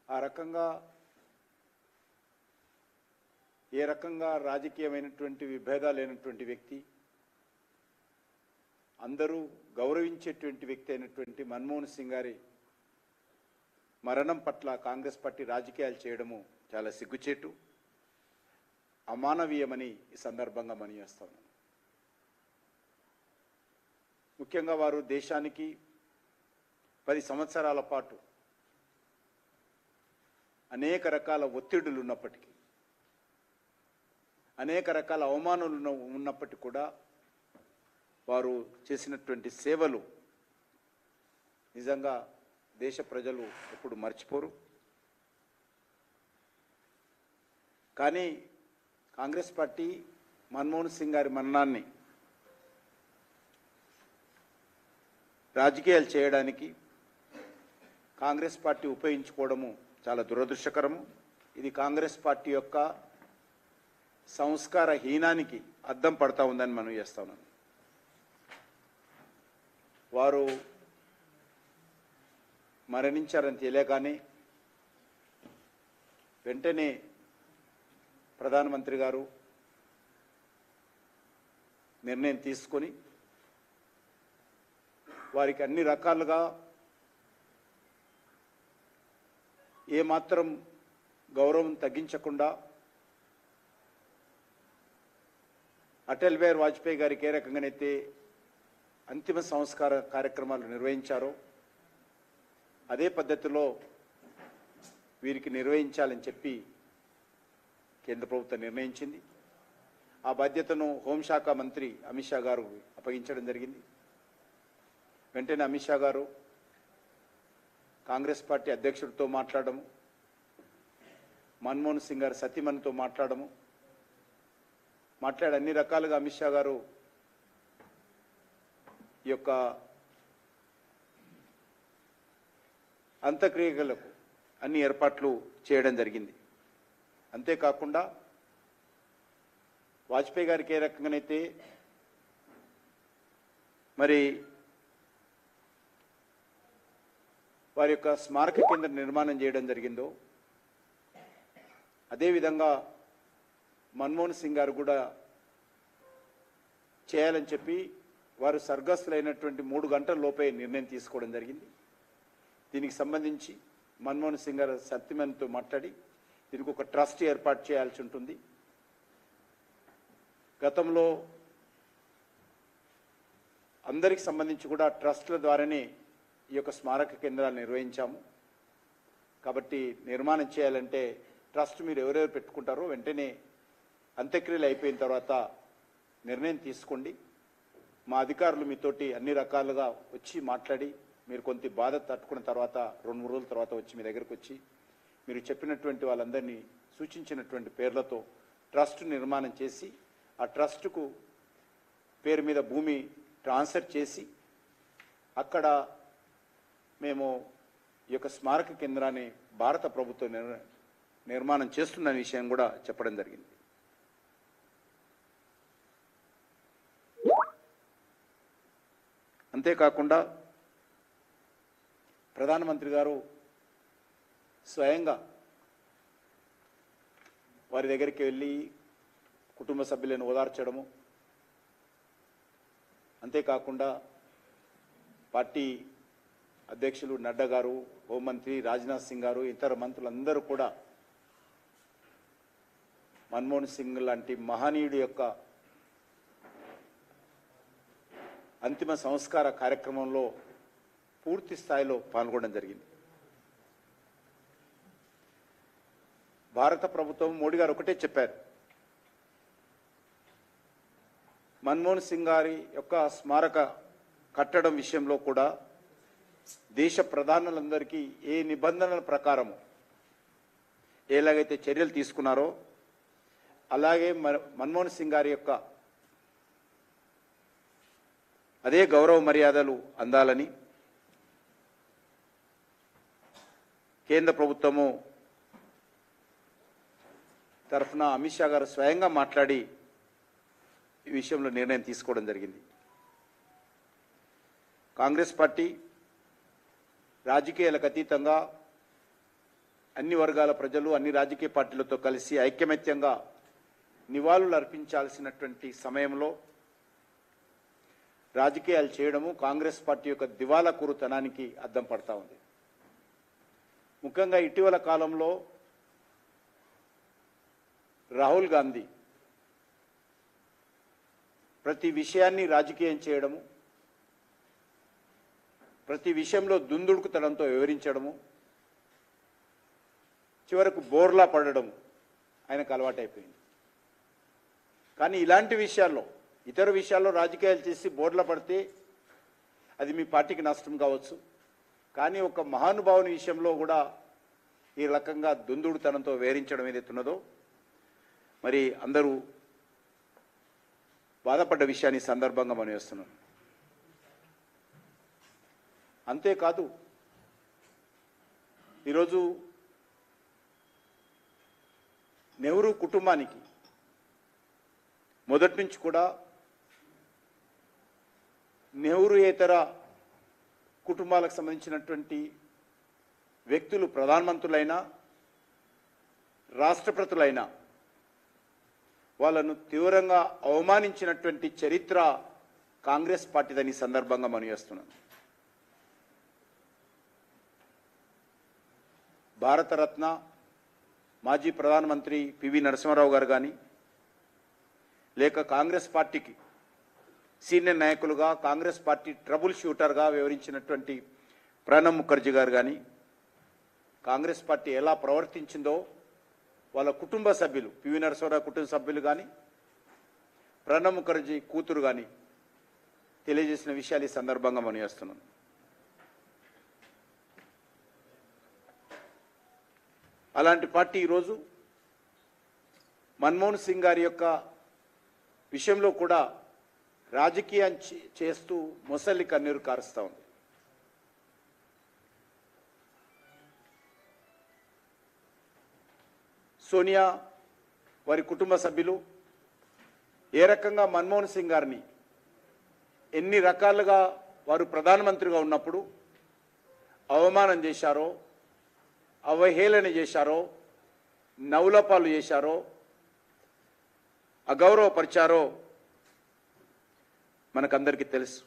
ఆ రకంగా ఏ రకంగా రాజకీయమైనటువంటి విభేదాలు లేనటువంటి వ్యక్తి, అందరూ గౌరవించేటువంటి వ్యక్తి అయినటువంటి మన్మోహన్ సింగ్ గారి మరణం పట్ల కాంగ్రెస్ పార్టీ రాజకీయాలు చేయడము చాలా సిగ్గుచేటు, అమానవీయమని ఈ సందర్భంగా మనవిస్తాను. ముఖ్యంగా వారు దేశానికి 10 సంవత్సరాల పాటు అనేక రకాల ఒత్తిడులు ఉన్నప్పటికీ, అనేక రకాల అవమానాలు ఉన్నప్పటికీ కూడా వారు చేసినటువంటి సేవలు నిజంగా దేశ ప్రజలు ఎప్పుడు మర్చిపోరు. కానీ కాంగ్రెస్ పార్టీ మన్మోహన్ సింగ్ గారి మరణాన్ని రాజకీయాలు చేయడానికి కాంగ్రెస్ పార్టీ ఉపయోగించుకోవడము చాలా దురదృష్టకరము. ఇది కాంగ్రెస్ పార్టీ యొక్క సంస్కార హీనానికి అద్దం పడతా ఉందని మనం చేస్తా ఉన్నాం. వారు మరణించారని తెలియగానే వెంటనే ప్రధానమంత్రి గారు నిర్ణయం తీసుకొని వారికి అన్ని రకాలుగా ఏమాత్రం గౌరవం తగ్గించకుండా అటల్ బిహారీ వాజ్పేయి గారికి ఏ రకంగానైతే అంతిమ సంస్కార కార్యక్రమాలు నిర్వహించారో అదే పద్ధతిలో వీరికి నిర్వహించాలని చెప్పి కేంద్ర ప్రభుత్వం నిర్ణయించింది. ఆ బాధ్యతను హోంశాఖ మంత్రి అమిత్ షా గారు అప్పగించడం జరిగింది. వెంటనే అమిత్ షా గారు కాంగ్రెస్ పార్టీ అధ్యక్షుడితో మాట్లాడము, మన్మోహన్ సింగ్ గారి సతీమణితో మాట్లాడి అన్ని రకాలుగా అమిత్ షా గారు ఈ యొక్క అంత్యక్రియలకు అన్ని ఏర్పాట్లు చేయడం జరిగింది. అంతేకాకుండా వాజ్పేయి గారికి ఏ రకంగానైతే మరి వారి యొక్క స్మారక కేంద్రం నిర్మాణం చేయడం జరిగిందో అదేవిధంగా మన్మోహన్ సింగ్ గారు కూడా చేయాలని చెప్పి వారు స్వర్గస్థులైనటువంటి 3 గంటల లోపే నిర్ణయం తీసుకోవడం జరిగింది. దీనికి సంబంధించి మన్మోహన్ సింగ్ గారు సత్యమణితో మాట్లాడి దీనికి ఒక ట్రస్ట్ ఏర్పాటు చేయాల్సి ఉంటుంది. గతంలో అందరికి సంబంధించి కూడా ట్రస్ట్ల ద్వారానే ఈ యొక్క స్మారక కేంద్రాలు నిర్వహించాము. కాబట్టి నిర్మాణం చేయాలంటే ట్రస్ట్ మీరు ఎవరెవరు పెట్టుకుంటారో వెంటనే అంత్యక్రియలు అయిపోయిన తర్వాత నిర్ణయం తీసుకోండి. మా అధికారులు మీతోటి అన్ని రకాలుగా వచ్చి మాట్లాడి మీరు కొంత బాధ తట్టుకున్న తర్వాత 2-3 రోజుల తర్వాత వచ్చి మీ దగ్గరకు వచ్చి మీరు చెప్పినటువంటి వాళ్ళందరినీ సూచించినటువంటి పేర్లతో ట్రస్ట్ నిర్మాణం చేసి ఆ ట్రస్టుకు పేరు మీద భూమి ట్రాన్స్ఫర్ చేసి అక్కడ మేము ఈ యొక్క స్మారక కేంద్రాన్ని భారత ప్రభుత్వం నిర్మాణం చేస్తున్న విషయం కూడా చెప్పడం జరిగింది. అంతేకాకుండా ప్రధానమంత్రి గారు స్వయంగా వారి దగ్గరికి వెళ్ళి కుటుంబ సభ్యులను ఓదార్చడము, అంతేకాకుండా పార్టీ అధ్యక్షులు నడ్డా గారు, హోంమంత్రి రాజ్నాథ్ సింగ్ గారు, ఇతర మంత్రులందరూ కూడా మన్మోహన్ సింగ్ లాంటి మహనీయుడి యొక్క అంతిమ సంస్కార కార్యక్రమంలో పూర్తి స్థాయిలో పాల్గొనడం జరిగింది. భారత ప్రభుత్వం మోడీ గారు ఒకటే చెప్పారు, మన్మోహన్ సింగ్ గారి యొక్క స్మారక కట్టడం విషయంలో కూడా దేశ ప్రధానులందరికీ ఏ నిబంధనల ప్రకారం ఎలాగైతే చర్యలు తీసుకున్నారో అలాగే మన్మోహన్ సింగ్ గారి యొక్క అదే గౌరవ మర్యాదలు అందాలని కేంద్ర ప్రభుత్వము తరఫున అమిత్ షా గారు స్వయంగా మాట్లాడి ఈ విషయంలో నిర్ణయం తీసుకోవడం జరిగింది. కాంగ్రెస్ పార్టీ రాజకీయాలకు అతీతంగా అన్ని వర్గాల ప్రజలు అన్ని రాజకీయ పార్టీలతో కలిసి ఐకమత్యంగా నివాళులు అర్పించాల్సినటువంటి సమయంలో రాజకీయాలు చేయడము కాంగ్రెస్ పార్టీ యొక్క దివాలాకోరుతనానికి అద్దం పడతా ఉంది. ముఖ్యంగా ఇటీవల కాలంలో రాహుల్ గాంధీ ప్రతి విషయాన్ని రాజకీయం చేయడము, ప్రతి విషయంలో దుందుడుకుతనంతో వివరించడము, చివరకు బోర్లా పడడం ఆయనకు అలవాటైపోయింది. కానీ ఇలాంటి విషయాల్లో, ఇతర విషయాల్లో రాజకీయాలు చేసి బోర్లా పడితే అది మీ పార్టీకి నష్టం కావచ్చు. కానీ ఒక మహానుభావుని విషయంలో కూడా ఈ రకంగా దుందుడుతనంతో వివరించడం ఏదైతే ఉన్నదో మరి అందరూ బాధపడ్డ విషయాన్ని సందర్భంగా మనం వేస్తున్నాం. అంతేకాదు ఈరోజు నెహ్రూ కుటుంబానికి మొదటి నుంచి కూడా నెహ్రూయేతర కుటుంబాలకు సంబంధించినటువంటి వ్యక్తులు ప్రధానమంత్రులైనా రాష్ట్రపతులైనా వాళ్ళను తీవ్రంగా అవమానించినటువంటి చరిత్ర కాంగ్రెస్ పార్టీదని సందర్భంగా మనం చేస్తున్నాం. భారతరత్న మాజీ ప్రధానమంత్రి పివి నరసింహారావు గారు కానీ, లేక కాంగ్రెస్ పార్టీకి సీనియర్ నాయకులుగా కాంగ్రెస్ పార్టీ ట్రబుల్ షూటర్గా వివరించినటువంటి ప్రణబ్ ముఖర్జీ గారు కానీ, కాంగ్రెస్ పార్టీ ఎలా ప్రవర్తించిందో వాళ్ళ కుటుంబ సభ్యులు, పివి నరసింహారావు కుటుంబ సభ్యులు కానీ, ప్రణబ్ ముఖర్జీ కూతురు కానీ తెలియజేసిన విషయాలు ఈ సందర్భంగా మనం చేస్తున్నాం. అలాంటి పార్టీ ఈరోజు మన్మోహన్ సింగ్ గారి యొక్క విషయంలో కూడా రాజకీయం చేస్తూ మొసలి కన్నీరు కారుస్తూ ఉంది. సోనియా వారి కుటుంబ సభ్యులు ఏ రకంగా మన్మోహన్ సింగ్ గారిని ఎన్ని రకాలుగా వారు ప్రధానమంత్రిగా ఉన్నప్పుడు అవమానం చేశారో, అవహేళన చేశారో, నవ్వులపాలు చేశారో, అగౌరవపరిచారో మనకందరికీ తెలుసు.